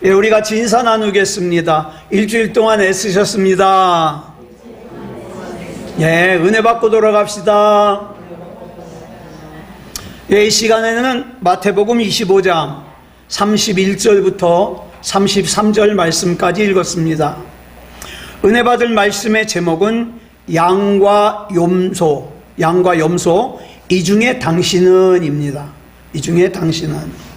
예, 우리 같이 인사 나누겠습니다. 일주일 동안 애쓰셨습니다. 예, 은혜 받고 돌아갑시다. 예, 이 시간에는 마태복음 25장 31절부터 33절 말씀까지 읽었습니다. 은혜 받을 말씀의 제목은 양과 염소, 이 중에 당신은 입니다. 이 중에 당신은.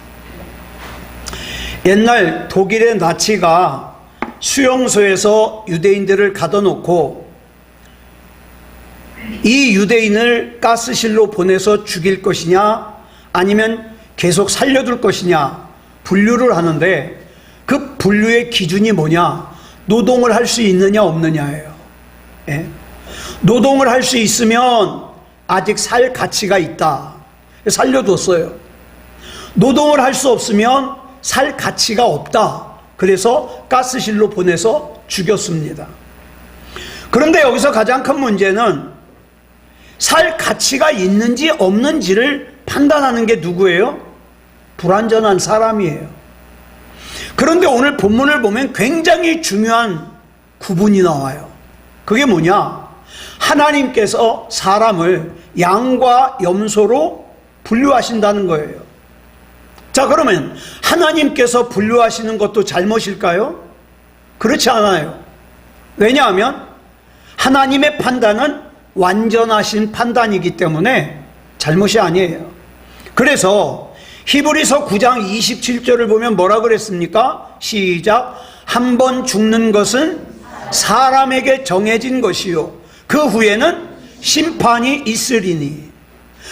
옛날 독일의 나치가 수용소에서 유대인들을 가둬놓고 이 유대인을 가스실로 보내서 죽일 것이냐 아니면 계속 살려둘 것이냐 분류를 하는데, 그 분류의 기준이 뭐냐? 노동을 할 수 있느냐 없느냐예요. 예? 노동을 할 수 있으면 아직 살 가치가 있다, 살려뒀어요. 노동을 할 수 없으면 살 가치가 없다, 그래서 가스실로 보내서 죽였습니다. 그런데 여기서 가장 큰 문제는 살 가치가 있는지 없는지를 판단하는 게 누구예요? 불완전한 사람이에요. 그런데 오늘 본문을 보면 굉장히 중요한 구분이 나와요. 그게 뭐냐? 하나님께서 사람을 양과 염소로 분류하신다는 거예요. 자, 그러면 하나님께서 분류하시는 것도 잘못일까요? 그렇지 않아요. 왜냐하면 하나님의 판단은 완전하신 판단이기 때문에 잘못이 아니에요. 그래서 히브리서 9장 27절을 보면 뭐라 그랬습니까? 시작. 한 번 죽는 것은 사람에게 정해진 것이요 그 후에는 심판이 있으리니.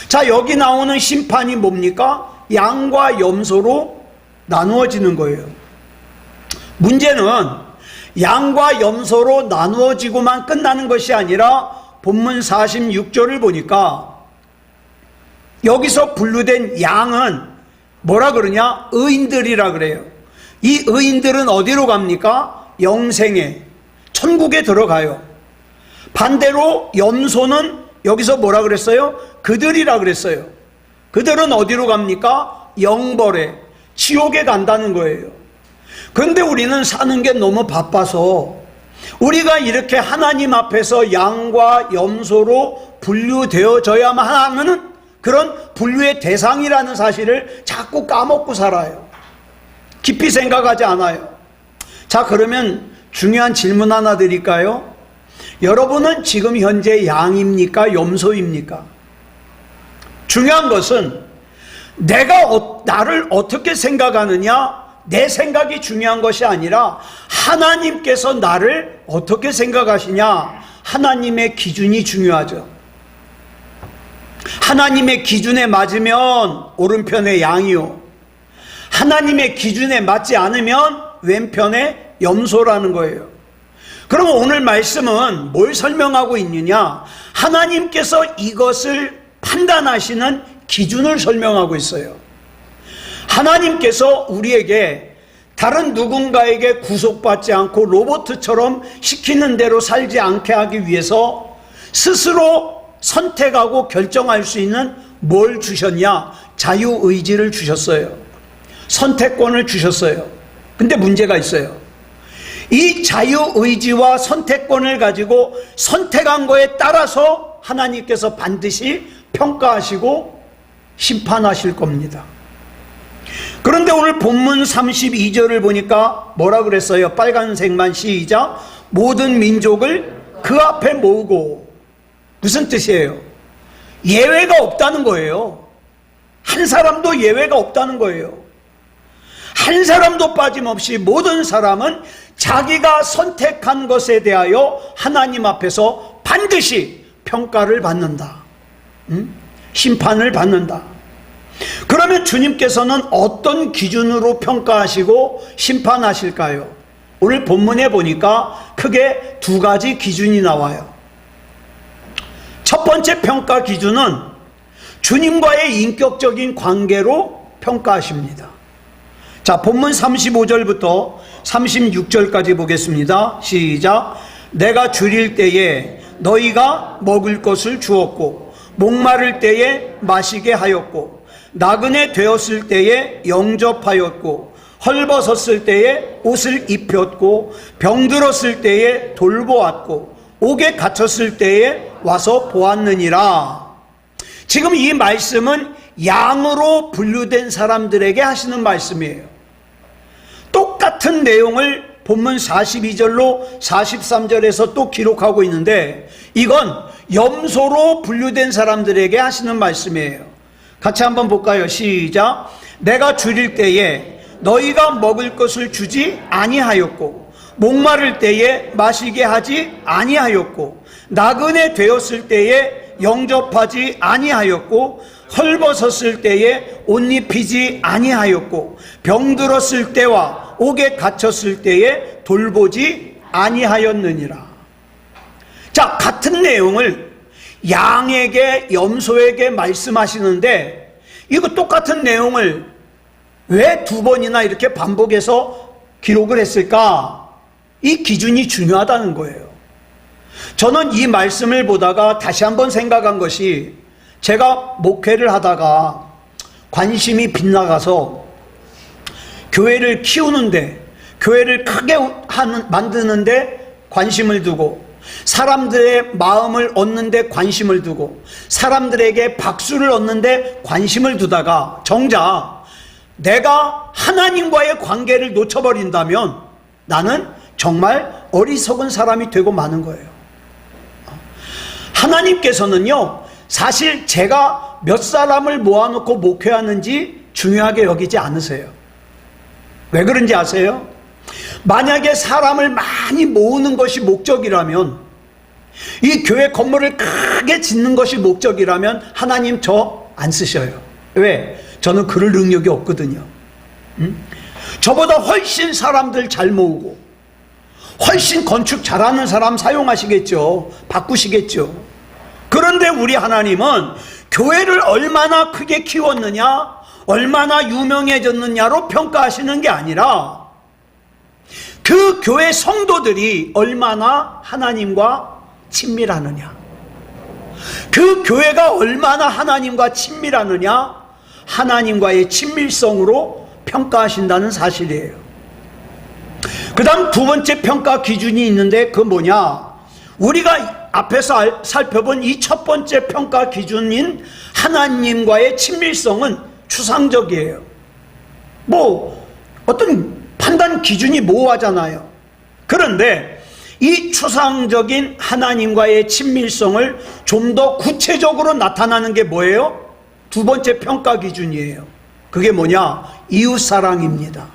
자, 여기 나오는 심판이 뭡니까? 양과 염소로 나누어지는 거예요. 문제는 양과 염소로 나누어지고만 끝나는 것이 아니라 본문 46절을 보니까 여기서 분류된 양은 뭐라 그러냐? 의인들이라 그래요. 이 의인들은 어디로 갑니까? 영생에, 천국에 들어가요. 반대로 염소는 여기서 뭐라 그랬어요? 그들이라 그랬어요. 그들은 어디로 갑니까? 영벌에, 지옥에 간다는 거예요. 그런데 우리는 사는 게 너무 바빠서 우리가 이렇게 하나님 앞에서 양과 염소로 분류되어져야만 하는 그런 분류의 대상이라는 사실을 자꾸 까먹고 살아요. 깊이 생각하지 않아요. 자, 그러면 중요한 질문 하나 드릴까요? 여러분은 지금 현재 양입니까? 염소입니까? 중요한 것은 내가 나를 어떻게 생각하느냐, 내 생각이 중요한 것이 아니라 하나님께서 나를 어떻게 생각하시냐, 하나님의 기준이 중요하죠. 하나님의 기준에 맞으면 오른편의 양이요, 하나님의 기준에 맞지 않으면 왼편의 염소라는 거예요. 그럼 오늘 말씀은 뭘 설명하고 있느냐? 하나님께서 이것을 판단하시는 기준을 설명하고 있어요. 하나님께서 우리에게 다른 누군가에게 구속받지 않고 로봇처럼 시키는 대로 살지 않게 하기 위해서 스스로 선택하고 결정할 수 있는 뭘 주셨냐? 자유의지를 주셨어요. 선택권을 주셨어요. 근데 문제가 있어요. 이 자유의지와 선택권을 가지고 선택한 거에 따라서 하나님께서 반드시 평가하시고 심판하실 겁니다. 그런데 오늘 본문 32절을 보니까 뭐라 그랬어요? 빨간색만 시작. 모든 민족을 그 앞에 모으고. 무슨 뜻이에요? 예외가 없다는 거예요. 한 사람도 예외가 없다는 거예요. 한 사람도 빠짐없이 모든 사람은 자기가 선택한 것에 대하여 하나님 앞에서 반드시 평가를 받는다. 심판을 받는다. 그러면 주님께서는 어떤 기준으로 평가하시고 심판하실까요? 오늘 본문에 보니까 크게 두 가지 기준이 나와요. 첫 번째 평가 기준은 주님과의 인격적인 관계로 평가하십니다. 자, 본문 35절부터 36절까지 보겠습니다. 시작. 내가 줄일 때에 너희가 먹을 것을 주었고 목마를 때에 마시게 하였고 나그네 되었을 때에 영접하였고 헐벗었을 때에 옷을 입혔고 병들었을 때에 돌보았고 옥에 갇혔을 때에 와서 보았느니라. 지금 이 말씀은 양으로 분류된 사람들에게 하시는 말씀이에요. 똑같은 내용을 본문 42절로 43절에서 또 기록하고 있는데 이건 염소로 분류된 사람들에게 하시는 말씀이에요. 같이 한번 볼까요? 시작. 내가 줄일 때에 너희가 먹을 것을 주지 아니하였고 목마를 때에 마시게 하지 아니하였고 나그네 되었을 때에 영접하지 아니하였고 헐벗었을 때에 옷 입히지 아니하였고 병들었을 때와 옥에 갇혔을 때에 돌보지 아니하였느니라. 자, 같은 내용을 양에게 염소에게 말씀하시는데 이거 똑같은 내용을 왜 두 번이나 이렇게 반복해서 기록을 했을까? 이 기준이 중요하다는 거예요. 저는 이 말씀을 보다가 다시 한번 생각한 것이 제가 목회를 하다가 관심이 빗나가서 교회를 키우는데, 교회를 크게 만드는데 관심을 두고, 사람들의 마음을 얻는데 관심을 두고, 사람들에게 박수를 얻는데 관심을 두다가 정작 내가 하나님과의 관계를 놓쳐버린다면 나는 정말 어리석은 사람이 되고 마는 거예요. 하나님께서는요, 사실 제가 몇 사람을 모아놓고 목회하는지 중요하게 여기지 않으세요. 왜 그런지 아세요? 만약에 사람을 많이 모으는 것이 목적이라면, 이 교회 건물을 크게 짓는 것이 목적이라면 하나님 저 안 쓰셔요. 왜? 저는 그럴 능력이 없거든요. 저보다 훨씬 사람들 잘 모으고 훨씬 건축 잘하는 사람 사용하시겠죠. 바꾸시겠죠. 그런데 우리 하나님은 교회를 얼마나 크게 키웠느냐, 얼마나 유명해졌느냐로 평가하시는 게 아니라 그 교회 성도들이 얼마나 하나님과 친밀하느냐, 그 교회가 얼마나 하나님과 친밀하느냐, 하나님과의 친밀성으로 평가하신다는 사실이에요. 그 다음 두 번째 평가 기준이 있는데 그 뭐냐, 우리가 앞에서 살펴본 이 첫 번째 평가 기준인 하나님과의 친밀성은 추상적이에요. 뭐 어떤 판단 기준이 모호하잖아요. 그런데 이 추상적인 하나님과의 친밀성을 좀 더 구체적으로 나타나는 게 뭐예요? 두 번째 평가 기준이에요. 그게 뭐냐? 이웃사랑입니다.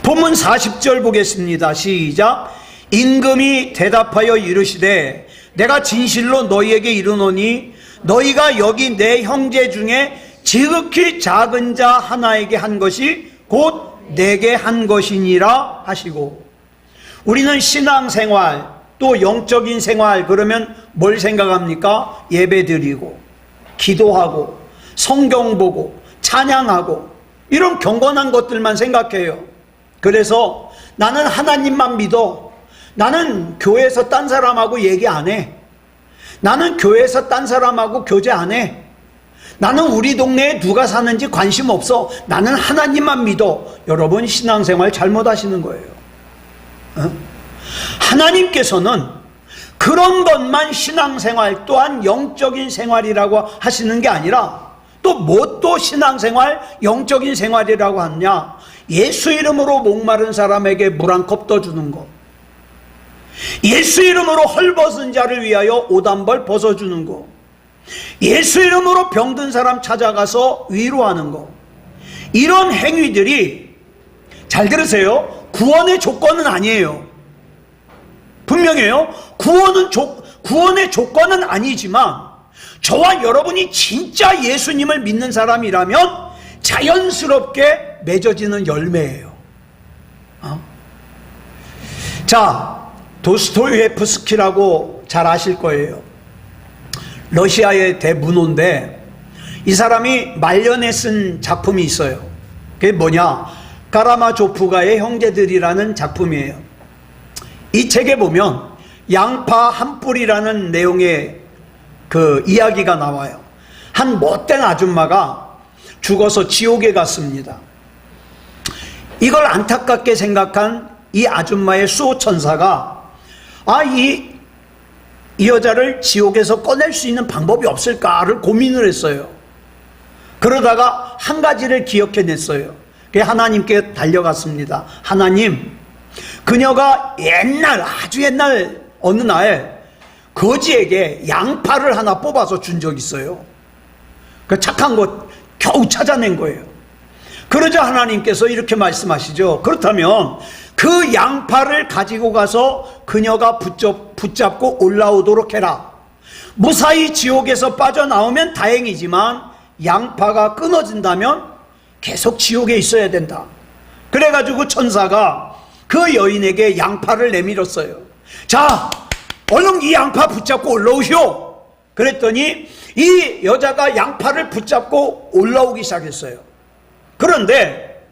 본문 40절 보겠습니다. 시작. 임금이 대답하여 이르시되 내가 진실로 너희에게 이르노니 너희가 여기 내 형제 중에 지극히 작은 자 하나에게 한 것이 곧 내게 한 것이니라 하시고, 우리는 신앙생활 또 영적인 생활 그러면 뭘 생각합니까? 예배드리고 기도하고 성경 보고 찬양하고 이런 경건한 것들만 생각해요. 그래서 나는 하나님만 믿어, 나는 교회에서 딴 사람하고 얘기 안 해, 나는 교회에서 딴 사람하고 교제 안 해, 나는 우리 동네에 누가 사는지 관심 없어, 나는 하나님만 믿어. 여러분 신앙생활 잘못하시는 거예요. 하나님께서는 그런 것만 신앙생활 또한 영적인 생활이라고 하시는 게 아니라 또 뭐 또 신앙생활 영적인 생활이라고 하느냐, 예수 이름으로 목마른 사람에게 물 한 컵 떠주는 것, 예수 이름으로 헐벗은 자를 위하여 옷 한 벌 벗어주는 것, 예수 이름으로 병든 사람 찾아가서 위로하는 것, 이런 행위들이, 잘 들으세요, 구원의 조건은 아니에요. 분명해요. 구원의 조건은 아니지만 저와 여러분이 진짜 예수님을 믿는 사람이라면 자연스럽게 맺어지는 열매예요. 자, 도스토예프스키라고 잘 아실 거예요. 러시아의 대문호인데 이 사람이 말년에 쓴 작품이 있어요. 그게 뭐냐, 카라마조프가의 형제들이라는 작품이에요. 이 책에 보면 양파 한 뿌리라는 내용의 그 이야기가 나와요. 한 못된 아줌마가 죽어서 지옥에 갔습니다. 이걸 안타깝게 생각한 이 아줌마의 수호천사가 이 여자를 지옥에서 꺼낼 수 있는 방법이 없을까를 고민을 했어요. 그러다가 한 가지를 기억해냈어요. 하나님께 달려갔습니다. 하나님, 그녀가 아주 옛날 어느 날 거지에게 양파를 하나 뽑아서 준 적이 있어요. 그 착한 것 겨우 찾아낸 거예요. 그러자 하나님께서 이렇게 말씀하시죠. 그렇다면 그 양파를 가지고 가서 그녀가 붙잡고 올라오도록 해라. 무사히 지옥에서 빠져나오면 다행이지만 양파가 끊어진다면 계속 지옥에 있어야 된다. 그래가지고 천사가 그 여인에게 양파를 내밀었어요. 자, 얼른 이 양파 붙잡고 올라오시오. 그랬더니 이 여자가 양파를 붙잡고 올라오기 시작했어요. 그런데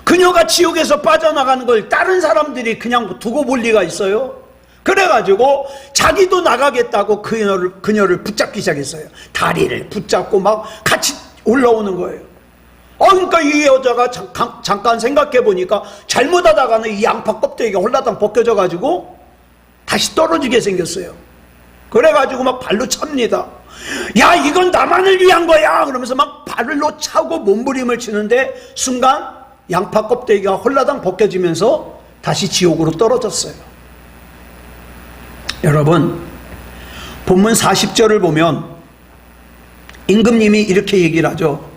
그녀가 지옥에서 빠져나가는 걸 다른 사람들이 그냥 두고 볼 리가 있어요? 그래가지고 자기도 나가겠다고 그녀를 붙잡기 시작했어요. 다리를 붙잡고 막 같이 올라오는 거예요. 그러니까 이 여자가 잠깐 생각해 보니까 잘못하다가는 이 양파 껍데기가 홀라당 벗겨져 가지고 다시 떨어지게 생겼어요. 그래가지고 막 발로 찹니다. 야, 이건 나만을 위한 거야! 그러면서 막 발로 차고 몸부림을 치는데 순간 양파 껍데기가 홀라당 벗겨지면서 다시 지옥으로 떨어졌어요. 여러분, 본문 40절을 보면 임금님이 이렇게 얘기를 하죠.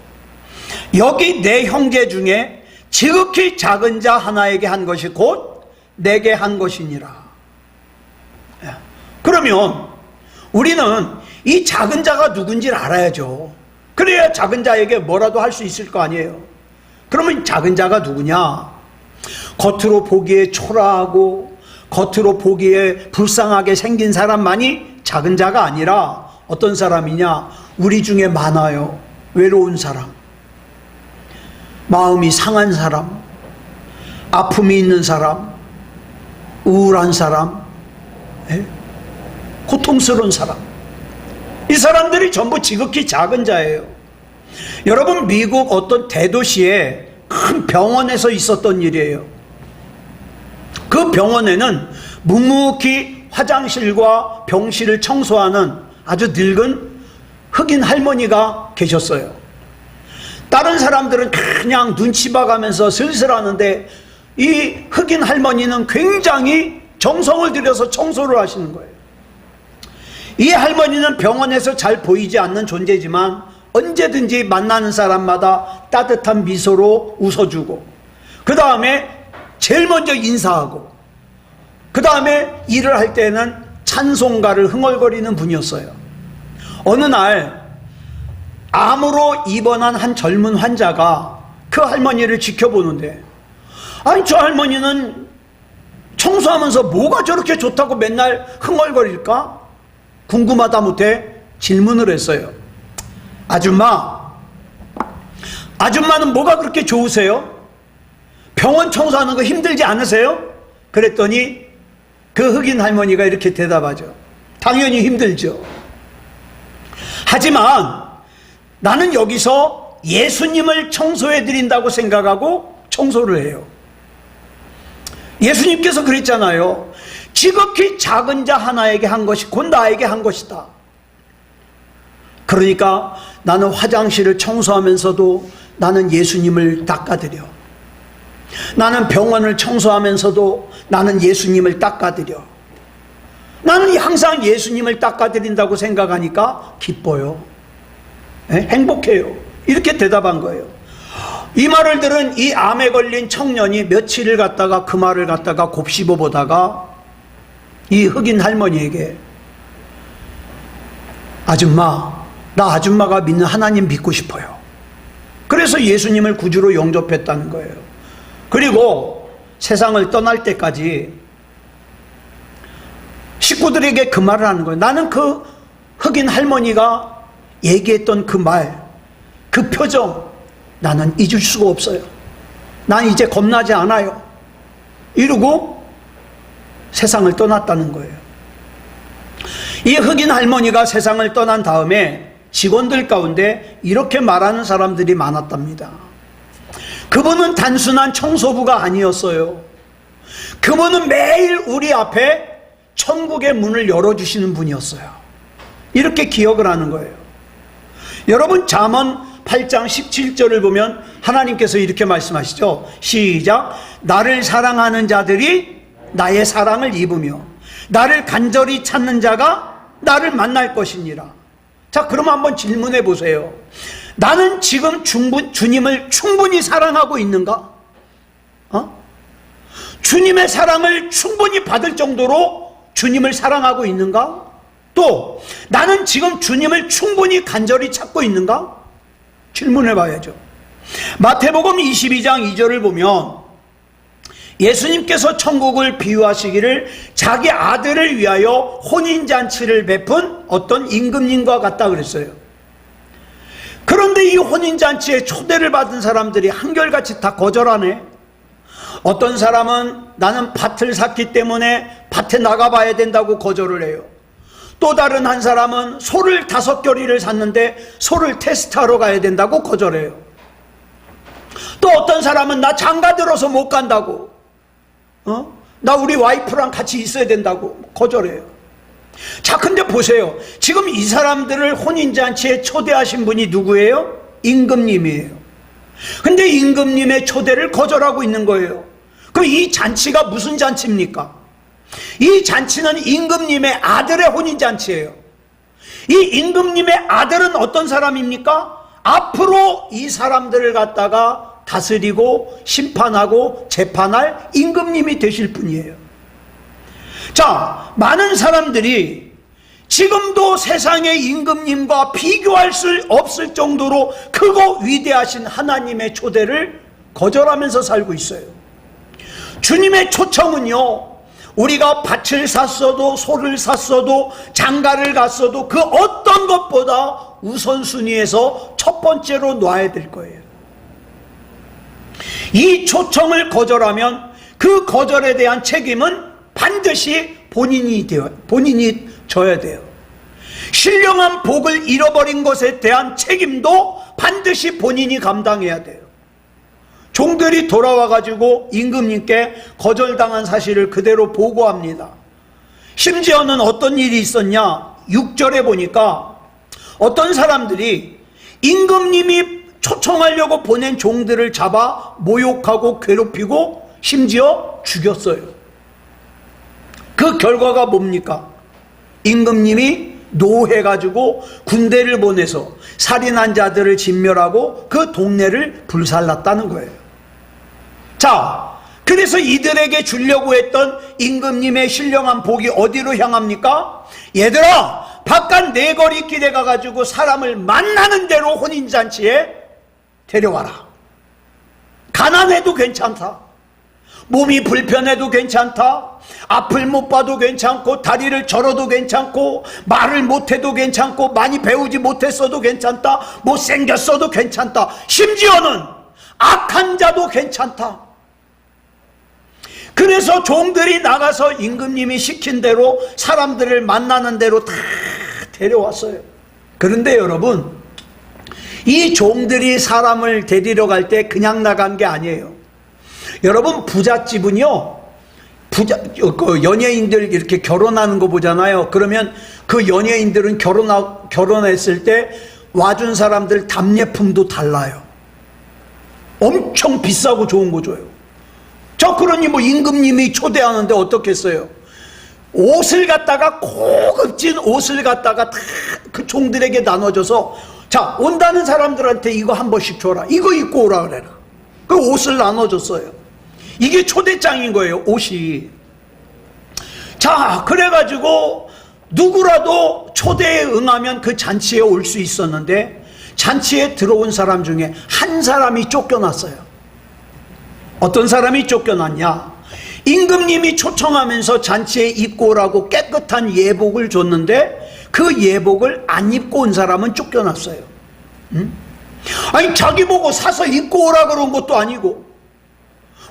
여기 내 형제 중에 지극히 작은 자 하나에게 한 것이 곧 내게 한 것이니라. 그러면 우리는 이 작은 자가 누군지를 알아야죠. 그래야 작은 자에게 뭐라도 할 수 있을 거 아니에요. 그러면 작은 자가 누구냐? 겉으로 보기에 초라하고 겉으로 보기에 불쌍하게 생긴 사람만이 작은 자가 아니라 어떤 사람이냐? 우리 중에 많아요. 외로운 사람, 마음이 상한 사람, 아픔이 있는 사람, 우울한 사람, 고통스러운 사람. 이 사람들이 전부 지극히 작은 자예요. 여러분, 미국 어떤 대도시에 큰 병원에서 있었던 일이에요. 그 병원에는 묵묵히 화장실과 병실을 청소하는 아주 늙은 흑인 할머니가 계셨어요. 다른 사람들은 그냥 눈치 봐가면서 슬슬 하는데 이 흑인 할머니는 굉장히 정성을 들여서 청소를 하시는 거예요. 이 할머니는 병원에서 잘 보이지 않는 존재지만 언제든지 만나는 사람마다 따뜻한 미소로 웃어주고, 그 다음에 제일 먼저 인사하고, 그 다음에 일을 할 때는 찬송가를 흥얼거리는 분이었어요. 어느 날 암으로 입원한 한 젊은 환자가 그 할머니를 지켜보는데, 아니 저 할머니는 청소하면서 뭐가 저렇게 좋다고 맨날 흥얼거릴까? 궁금하다 못해 질문을 했어요. 아줌마는 뭐가 그렇게 좋으세요? 병원 청소하는 거 힘들지 않으세요? 그랬더니 그 흑인 할머니가 이렇게 대답하죠. 당연히 힘들죠. 하지만 나는 여기서 예수님을 청소해 드린다고 생각하고 청소를 해요. 예수님께서 그랬잖아요. 지극히 작은 자 하나에게 한 것이 곧 나에게 한 것이다. 그러니까 나는 화장실을 청소하면서도 나는 예수님을 닦아드려. 나는 병원을 청소하면서도 나는 예수님을 닦아드려. 나는 항상 예수님을 닦아드린다고 생각하니까 기뻐요. 행복해요. 이렇게 대답한 거예요. 이 말을 들은 이 암에 걸린 청년이 며칠을 갖다가 그 말을 갖다가 곱씹어 보다가 이 흑인 할머니에게, 나 아줌마가 믿는 하나님 믿고 싶어요. 그래서 예수님을 구주로 영접했다는 거예요. 그리고 세상을 떠날 때까지 식구들에게 그 말을 하는 거예요. 나는 그 흑인 할머니가 얘기했던 그 말, 그 표정, 나는 잊을 수가 없어요. 난 이제 겁나지 않아요. 이러고 세상을 떠났다는 거예요. 이 흑인 할머니가 세상을 떠난 다음에 직원들 가운데 이렇게 말하는 사람들이 많았답니다. 그분은 단순한 청소부가 아니었어요. 그분은 매일 우리 앞에 천국의 문을 열어주시는 분이었어요. 이렇게 기억을 하는 거예요. 여러분, 잠언 8장 17절을 보면 하나님께서 이렇게 말씀하시죠. 시작. 나를 사랑하는 자들이 나의 사랑을 입으며 나를 간절히 찾는 자가 나를 만날 것이니라. 자, 그럼 한번 질문해 보세요. 나는 지금 주님을 충분히 사랑하고 있는가? 주님의 사랑을 충분히 받을 정도로 주님을 사랑하고 있는가? 또 나는 지금 주님을 충분히 간절히 찾고 있는가? 질문해 봐야죠. 마태복음 22장 2절을 보면 예수님께서 천국을 비유하시기를 자기 아들을 위하여 혼인잔치를 베푼 어떤 임금님과 같다 그랬어요. 그런데 이 혼인잔치에 초대를 받은 사람들이 한결같이 다 거절하네. 어떤 사람은 나는 밭을 샀기 때문에 밭에 나가봐야 된다고 거절을 해요. 또 다른 한 사람은 소를 5겨리를 샀는데 소를 테스트하러 가야 된다고 거절해요. 또 어떤 사람은 나 장가 들어서 못 간다고, 나 우리 와이프랑 같이 있어야 된다고 거절해요. 자, 근데 보세요. 지금 이 사람들을 혼인잔치에 초대하신 분이 누구예요? 임금님이에요. 근데 임금님의 초대를 거절하고 있는 거예요. 그럼 이 잔치가 무슨 잔치입니까? 이 잔치는 임금님의 아들의 혼인잔치예요. 이 임금님의 아들은 어떤 사람입니까? 앞으로 이 사람들을 갖다가 다스리고 심판하고 재판할 임금님이 되실 분이에요. 자, 많은 사람들이 지금도 세상의 임금님과 비교할 수 없을 정도로 크고 위대하신 하나님의 초대를 거절하면서 살고 있어요. 주님의 초청은요, 우리가 밭을 샀어도 소를 샀어도 장가를 갔어도 그 어떤 것보다 우선순위에서 첫 번째로 놔야 될 거예요. 이 초청을 거절하면 그 거절에 대한 책임은 반드시 본인이 져야 돼요. 신령한 복을 잃어버린 것에 대한 책임도 반드시 본인이 감당해야 돼요. 종들이 돌아와가지고 임금님께 거절당한 사실을 그대로 보고합니다. 심지어는 어떤 일이 있었냐? 6절에 보니까 어떤 사람들이 임금님이 초청하려고 보낸 종들을 잡아 모욕하고 괴롭히고 심지어 죽였어요. 그 결과가 뭡니까? 임금님이 노해가지고 군대를 보내서 살인한 자들을 진멸하고 그 동네를 불살랐다는 거예요. 자, 그래서 이들에게 주려고 했던 임금님의 신령한 복이 어디로 향합니까? 얘들아, 바깥 내거리 길에 가가지고 사람을 만나는 대로 혼인잔치에 데려와라. 가난해도 괜찮다. 몸이 불편해도 괜찮다. 앞을 못 봐도 괜찮고 다리를 절어도 괜찮고 말을 못해도 괜찮고 많이 배우지 못했어도 괜찮다. 못생겼어도 괜찮다. 심지어는 악한 자도 괜찮다. 그래서 종들이 나가서 임금님이 시킨 대로 사람들을 만나는 대로 다 데려왔어요. 그런데 여러분, 이 종들이 사람을 데리러 갈 때 그냥 나간 게 아니에요. 여러분, 부잣집은요, 연예인들 이렇게 결혼하는 거 보잖아요. 그러면 그 연예인들은 결혼했을 때 와준 사람들 답례품도 달라요. 엄청 비싸고 좋은 거 줘요. 저 그러니 뭐 임금님이 초대하는데 어떻겠어요? 옷을 갖다가 고급진 옷을 갖다가 다 그 종들에게 나눠줘서, 자, 온다는 사람들한테 이거 한 번씩 줘라. 이거 입고 오라 그래라. 그 옷을 나눠줬어요. 이게 초대장인 거예요, 옷이. 자, 그래가지고 누구라도 초대에 응하면 그 잔치에 올 수 있었는데 잔치에 들어온 사람 중에 한 사람이 쫓겨났어요. 어떤 사람이 쫓겨났냐? 임금님이 초청하면서 잔치에 입고 오라고 깨끗한 예복을 줬는데 그 예복을 안 입고 온 사람은 쫓겨났어요. 아니, 자기 보고 사서 입고 오라 그런 것도 아니고,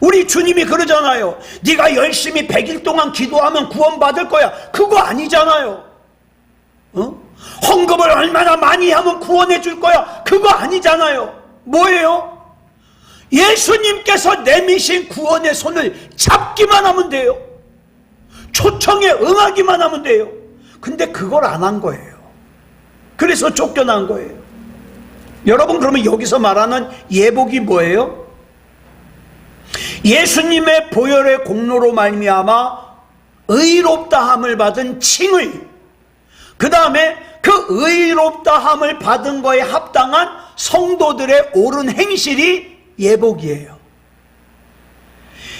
우리 주님이 그러잖아요. 네가 열심히 100일 동안 기도하면 구원받을 거야. 그거 아니잖아요. 헌금을 얼마나 많이 하면 구원해 줄 거야. 그거 아니잖아요. 뭐예요? 예수님께서 내미신 구원의 손을 잡기만 하면 돼요. 초청에 응하기만 하면 돼요. 근데 그걸 안 한 거예요. 그래서 쫓겨난 거예요. 여러분, 그러면 여기서 말하는 예복이 뭐예요? 예수님의 보혈의 공로로 말미암아 의롭다함을 받은 칭의, 그 다음에 그 의롭다함을 받은 거에 합당한 성도들의 옳은 행실이 예복이에요.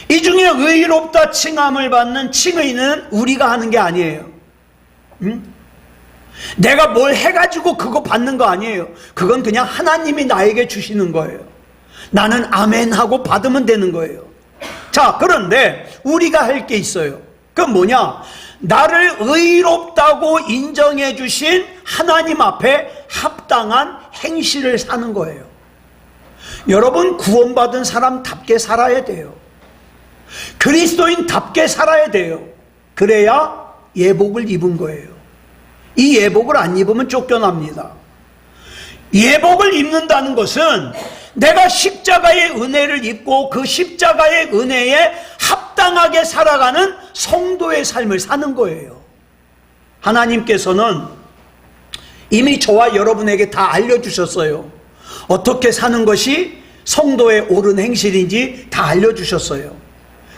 이 중에 의롭다 칭함을 받는 칭의는 우리가 하는 게 아니에요. 내가 뭘 해가지고 그거 받는 거 아니에요. 그건 그냥 하나님이 나에게 주시는 거예요. 나는 아멘 하고 받으면 되는 거예요. 자, 그런데 우리가 할 게 있어요. 그건 뭐냐? 나를 의롭다고 인정해 주신 하나님 앞에 합당한 행실을 사는 거예요. 여러분, 구원받은 사람답게 살아야 돼요. 그리스도인답게 살아야 돼요. 그래야 예복을 입은 거예요. 이 예복을 안 입으면 쫓겨납니다. 예복을 입는다는 것은 내가 십자가의 은혜를 입고 그 십자가의 은혜에 합당하게 살아가는 성도의 삶을 사는 거예요. 하나님께서는 이미 저와 여러분에게 다 알려주셨어요. 어떻게 사는 것이 성도의 옳은 행실인지 다 알려주셨어요.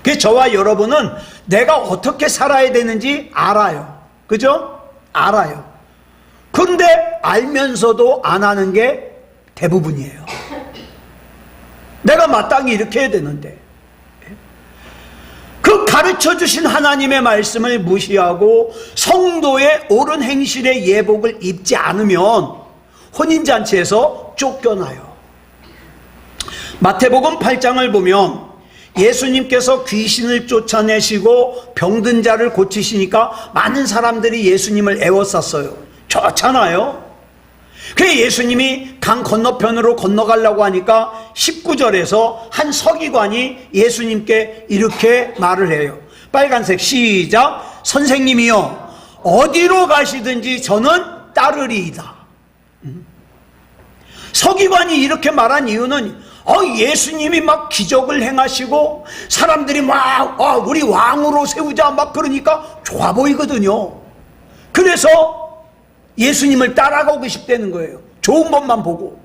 그래서 저와 여러분은 내가 어떻게 살아야 되는지 알아요. 그죠? 알아요. 그런데 알면서도 안 하는 게 대부분이에요. 내가 마땅히 이렇게 해야 되는데, 그 가르쳐 주신 하나님의 말씀을 무시하고 성도의 옳은 행실의 예복을 입지 않으면 혼인잔치에서 쫓겨나요. 마태복음 8장을 보면 예수님께서 귀신을 쫓아내시고 병든 자를 고치시니까 많은 사람들이 예수님을 애워쌌어요. 좋잖아요. 그래서 예수님이 강 건너편으로 건너가려고 하니까 19절에서 한 서기관이 예수님께 이렇게 말을 해요. 빨간색 시작. 선생님이요, 어디로 가시든지 저는 따르리이다. 서기관이 이렇게 말한 이유는 예수님이 막 기적을 행하시고 사람들이 막 우리 왕으로 세우자 막 그러니까 좋아 보이거든요. 그래서 예수님을 따라가고 싶다는 거예요. 좋은 것만 보고.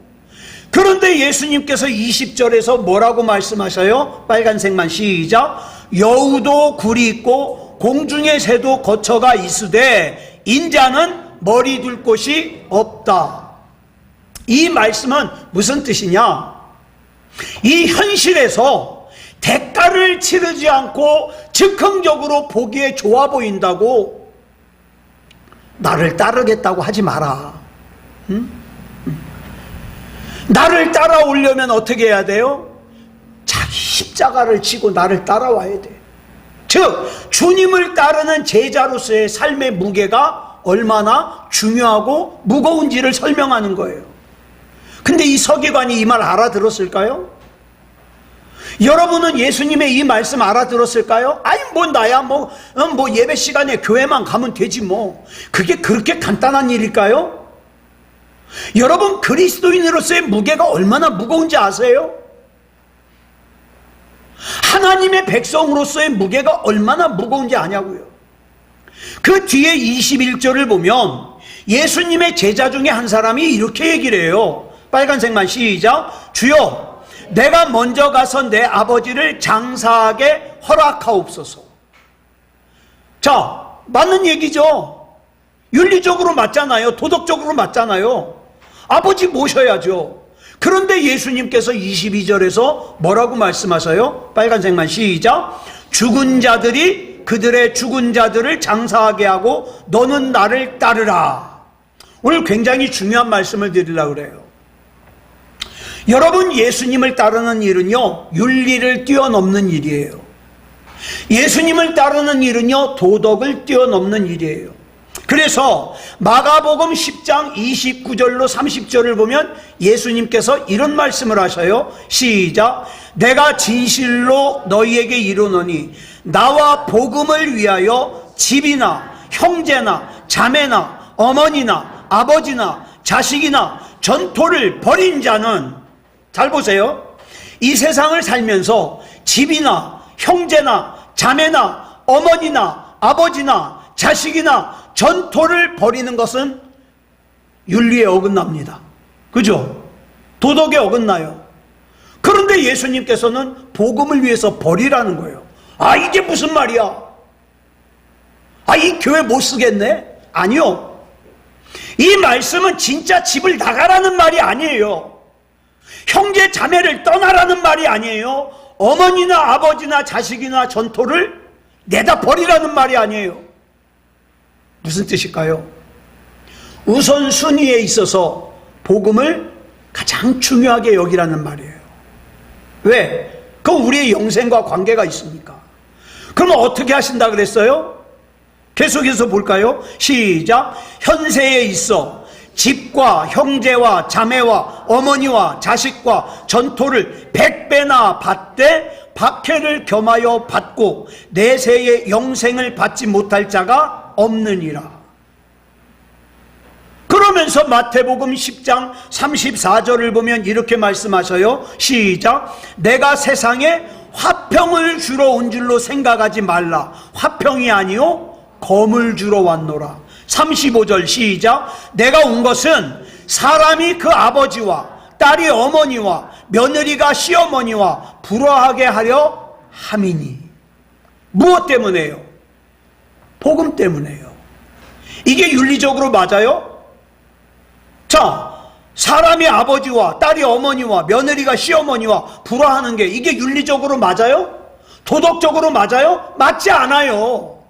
그런데 예수님께서 20절에서 뭐라고 말씀하셔요? 빨간색만 시작. 여우도 굴이 있고 공중의 새도 거처가 있으되 인자는 머리 둘 곳이 없다. 이 말씀은 무슨 뜻이냐? 이 현실에서 대가를 치르지 않고 즉흥적으로 보기에 좋아 보인다고 나를 따르겠다고 하지 마라. 나를 따라오려면 어떻게 해야 돼요? 자기 십자가를 지고 나를 따라와야 돼. 즉, 주님을 따르는 제자로서의 삶의 무게가 얼마나 중요하고 무거운지를 설명하는 거예요. 근데 이 서기관이 이 말 알아들었을까요? 여러분은 예수님의 이 말씀 알아들었을까요? 아니 나야 예배 시간에 교회만 가면 되지 뭐. 그게 그렇게 간단한 일일까요? 여러분, 그리스도인으로서의 무게가 얼마나 무거운지 아세요? 하나님의 백성으로서의 무게가 얼마나 무거운지 아냐고요. 그 뒤에 21절을 보면 예수님의 제자 중에 한 사람이 이렇게 얘기를 해요. 빨간색만 시작. 주여, 내가 먼저 가서 내 아버지를 장사하게 허락하옵소서. 자, 맞는 얘기죠. 윤리적으로 맞잖아요. 도덕적으로 맞잖아요. 아버지 모셔야죠. 그런데 예수님께서 22절에서 뭐라고 말씀하셔요? 빨간색만 시작. 죽은 자들이 그들의 죽은 자들을 장사하게 하고 너는 나를 따르라. 오늘 굉장히 중요한 말씀을 드리려고 그래요. 여러분, 예수님을 따르는 일은요, 윤리를 뛰어넘는 일이에요. 예수님을 따르는 일은요, 도덕을 뛰어넘는 일이에요. 그래서 마가복음 10장 29절로 30절을 보면 예수님께서 이런 말씀을 하셔요. 시작. 내가 진실로 너희에게 이르노니 나와 복음을 위하여 집이나 형제나 자매나 어머니나 아버지나 자식이나 전토를 벌인 자는, 잘 보세요, 이 세상을 살면서 집이나 형제나 자매나 어머니나 아버지나 자식이나 전토를 벌이는 것은 윤리에 어긋납니다. 그죠? 도덕에 어긋나요. 그런데 예수님께서는 복음을 위해서 버리라는 거예요. 아, 이게 무슨 말이야? 아, 이 교회 못 쓰겠네? 아니요. 이 말씀은 진짜 집을 나가라는 말이 아니에요. 형제 자매를 떠나라는 말이 아니에요. 어머니나 아버지나 자식이나 전토를 내다 버리라는 말이 아니에요. 무슨 뜻일까요? 우선순위에 있어서 복음을 가장 중요하게 여기라는 말이에요. 왜? 그건 우리의 영생과 관계가 있으니까. 그러면 어떻게 하신다 그랬어요? 계속해서 볼까요? 시작. 현세에 있어 집과 형제와 자매와 어머니와 자식과 전토를 100배나 받되 박해를 겸하여 받고 내세의 영생을 받지 못할 자가 없느니라. 그러면서 마태복음 10장 34절을 보면 이렇게 말씀하셔요. 시작. 내가 세상에 화평을 주러 온 줄로 생각하지 말라. 화평이 아니요 검을 주러 왔노라. 35절 시작. 내가 온 것은 사람이 그 아버지와 딸이 어머니와 며느리가 시어머니와 불화하게 하려 함이니. 무엇 때문에요? 복음 때문에요. 이게 윤리적으로 맞아요? 자, 사람이 아버지와 딸이 어머니와 며느리가 시어머니와 불화하는 게 이게 윤리적으로 맞아요? 도덕적으로 맞아요? 맞지 않아요.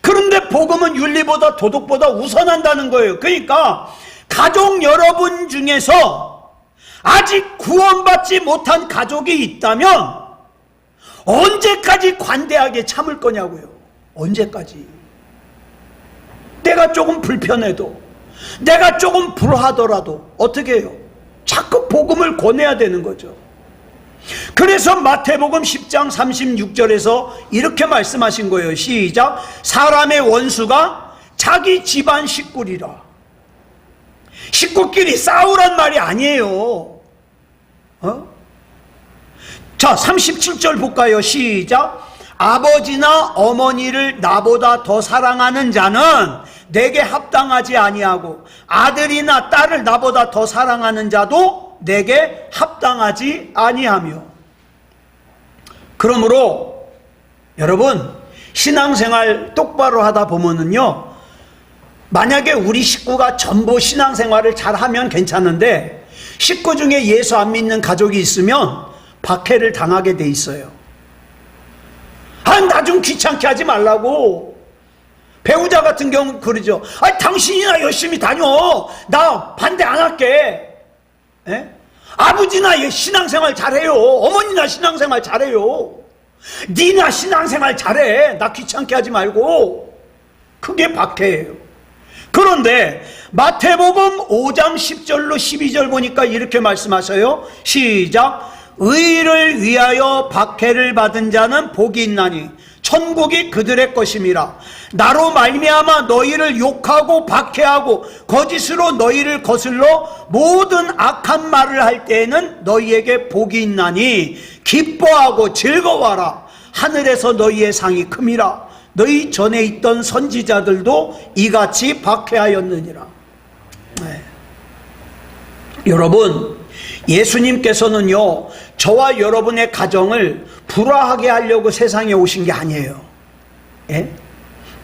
그런데 복음은 윤리보다 도덕보다 우선한다는 거예요. 그러니까 가족 여러분 중에서 아직 구원받지 못한 가족이 있다면 언제까지 관대하게 참을 거냐고요. 언제까지? 내가 조금 불편해도, 내가 조금 불하더라도 어떻게 해요? 자꾸 복음을 권해야 되는 거죠. 그래서 마태복음 10장 36절에서 이렇게 말씀하신 거예요. 시작. 사람의 원수가 자기 집안 식구리라. 식구끼리 싸우란 말이 아니에요. 자, 37절 볼까요? 시작. 아버지나 어머니를 나보다 더 사랑하는 자는 내게 합당하지 아니하고 아들이나 딸을 나보다 더 사랑하는 자도 내게 합당하지 아니하며. 그러므로 여러분, 신앙생활 똑바로 하다 보면은요, 만약에 우리 식구가 전부 신앙생활을 잘하면 괜찮은데 식구 중에 예수 안 믿는 가족이 있으면 박해를 당하게 돼 있어요. 아, 나 좀 귀찮게 하지 말라고. 배우자 같은 경우 그러죠. 아, 당신이나 열심히 다녀. 나 반대 안 할게. 에? 아버지나 신앙생활 잘해요. 어머니나 신앙생활 잘해요. 니나 신앙생활 잘해. 나 귀찮게 하지 말고. 그게 박해예요. 그런데 마태복음 5장 10절로 12절 보니까 이렇게 말씀하셔요. 시작. 의를 위하여 박해를 받은 자는 복이 있나니 천국이 그들의 것임이라. 나로 말미암아 너희를 욕하고 박해하고 거짓으로 너희를 거슬러 모든 악한 말을 할 때에는 너희에게 복이 있나니 기뻐하고 즐거워하라. 하늘에서 너희의 상이 큼이라. 너희 전에 있던 선지자들도 이같이 박해하였느니라. 네. 여러분, 예수님께서는요, 저와 여러분의 가정을 불화하게 하려고 세상에 오신 게 아니에요. 예?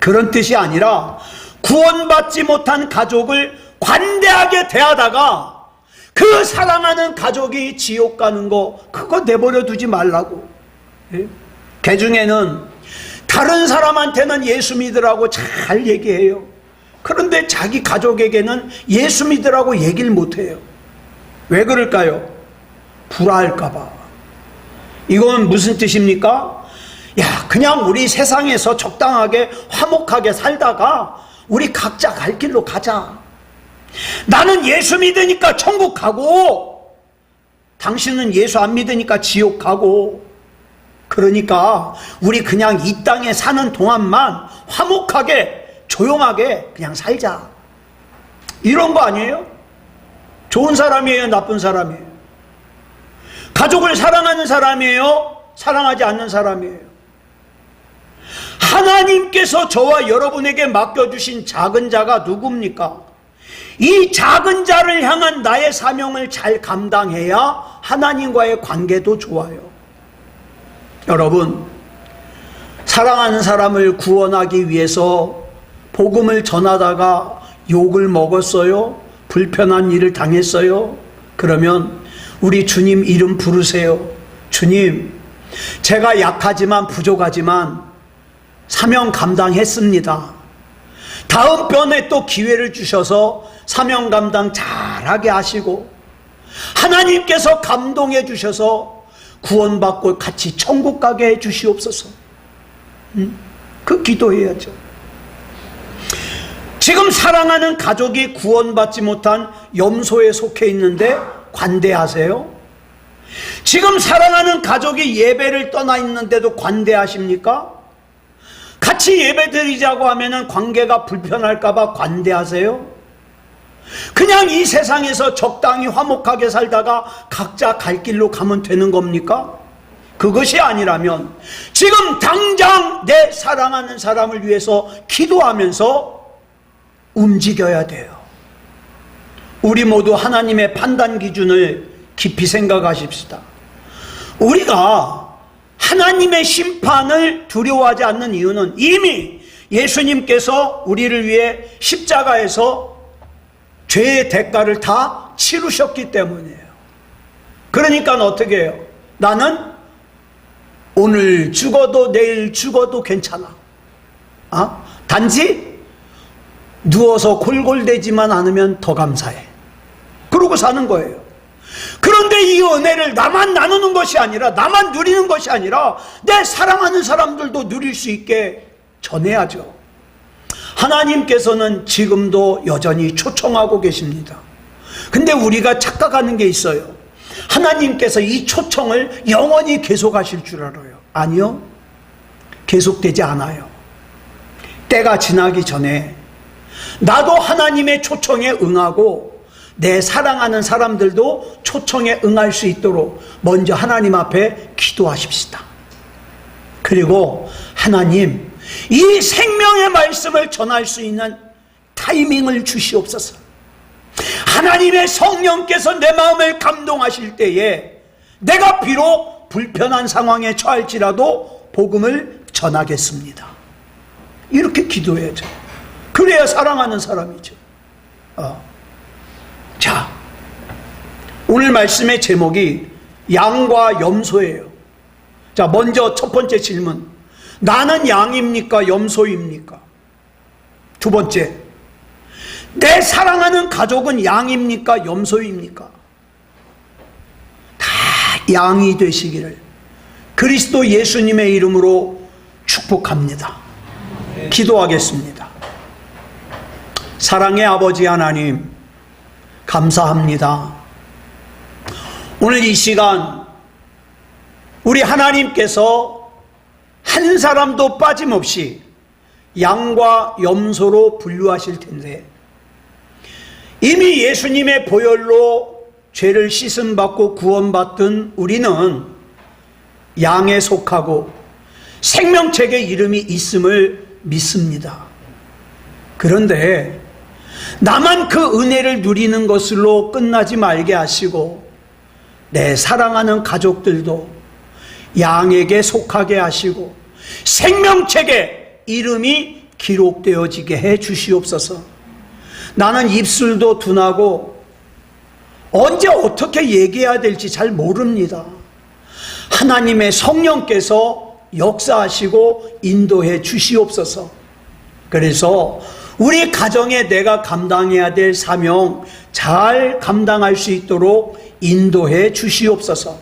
그런 뜻이 아니라 구원받지 못한 가족을 관대하게 대하다가 그 사랑하는 가족이 지옥 가는 거, 그거 내버려 두지 말라고. 예? 그 중에는 다른 사람한테는 예수 믿으라고 잘 얘기해요. 그런데 자기 가족에게는 예수 믿으라고 얘기를 못해요. 왜 그럴까요? 불화할까봐. 이건 무슨 뜻입니까? 야, 그냥 우리 세상에서 적당하게 화목하게 살다가 우리 각자 갈 길로 가자. 나는 예수 믿으니까 천국 가고 당신은 예수 안 믿으니까 지옥 가고, 그러니까 우리 그냥 이 땅에 사는 동안만 화목하게 조용하게 그냥 살자. 이런 거 아니에요? 좋은 사람이에요, 나쁜 사람이에요? 가족을 사랑하는 사람이에요? 사랑하지 않는 사람이에요? 하나님께서 저와 여러분에게 맡겨주신 작은 자가 누굽니까? 이 작은 자를 향한 나의 사명을 잘 감당해야 하나님과의 관계도 좋아요. 여러분, 사랑하는 사람을 구원하기 위해서 복음을 전하다가 욕을 먹었어요? 불편한 일을 당했어요? 그러면 우리 주님 이름 부르세요. 주님, 제가 약하지만 부족하지만 사명 감당했습니다. 다음번에 또 기회를 주셔서 사명 감당 잘하게 하시고 하나님께서 감동해 주셔서 구원받고 같이 천국 가게 해 주시옵소서. 그 기도해야죠. 지금 사랑하는 가족이 구원받지 못한 염소에 속해 있는데 관대하세요? 지금 사랑하는 가족이 예배를 떠나 있는데도 관대하십니까? 같이 예배 드리자고 하면은 관계가 불편할까봐 관대하세요? 그냥 이 세상에서 적당히 화목하게 살다가 각자 갈 길로 가면 되는 겁니까? 그것이 아니라면 지금 당장 내 사랑하는 사람을 위해서 기도하면서 움직여야 돼요. 우리 모두 하나님의 판단 기준을 깊이 생각하십시다. 우리가 하나님의 심판을 두려워하지 않는 이유는 이미 예수님께서 우리를 위해 십자가에서 죄의 대가를 다 치르셨기 때문이에요. 그러니까 어떻게 해요? 나는 오늘 죽어도 내일 죽어도 괜찮아. 단지 누워서 골골대지만 않으면 더 감사해. 그러고 사는 거예요. 그런데 이 은혜를 나만 나누는 것이 아니라, 나만 누리는 것이 아니라 내 사랑하는 사람들도 누릴 수 있게 전해야죠. 하나님께서는 지금도 여전히 초청하고 계십니다. 근데 우리가 착각하는 게 있어요. 하나님께서 이 초청을 영원히 계속하실 줄 알아요. 아니요, 계속되지 않아요. 때가 지나기 전에 나도 하나님의 초청에 응하고 내 사랑하는 사람들도 초청에 응할 수 있도록 먼저 하나님 앞에 기도하십시다. 그리고 하나님, 이 생명의 말씀을 전할 수 있는 타이밍을 주시옵소서. 하나님의 성령께서 내 마음을 감동하실 때에 내가 비록 불편한 상황에 처할지라도 복음을 전하겠습니다. 이렇게 기도해야죠. 그래야 사랑하는 사람이죠. 자, 오늘 말씀의 제목이 양과 염소예요. 자, 먼저 첫 번째 질문. 나는 양입니까? 염소입니까? 두 번째, 내 사랑하는 가족은 양입니까? 염소입니까? 다 양이 되시기를 그리스도 예수님의 이름으로 축복합니다. 기도하겠습니다. 사랑의 아버지 하나님, 감사합니다. 오늘 이 시간 우리 하나님께서 한 사람도 빠짐없이 양과 염소로 분류하실 텐데, 이미 예수님의 보혈로 죄를 씻음받고 구원받던 우리는 양에 속하고 생명책의 이름이 있음을 믿습니다. 그런데 나만 그 은혜를 누리는 것으로 끝나지 말게 하시고 내 사랑하는 가족들도 양에게 속하게 하시고 생명책에 이름이 기록되어지게 해 주시옵소서. 나는 입술도 둔하고 언제 어떻게 얘기해야 될지 잘 모릅니다. 하나님의 성령께서 역사하시고 인도해 주시옵소서. 그래서 우리 가정에 내가 감당해야 될 사명 잘 감당할 수 있도록 인도해 주시옵소서.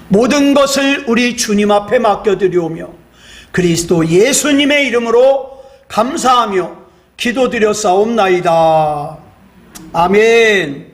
모든 것을 우리 주님 앞에 맡겨드리오며 그리스도 예수님의 이름으로 감사하며 기도드렸사옵나이다. 아멘.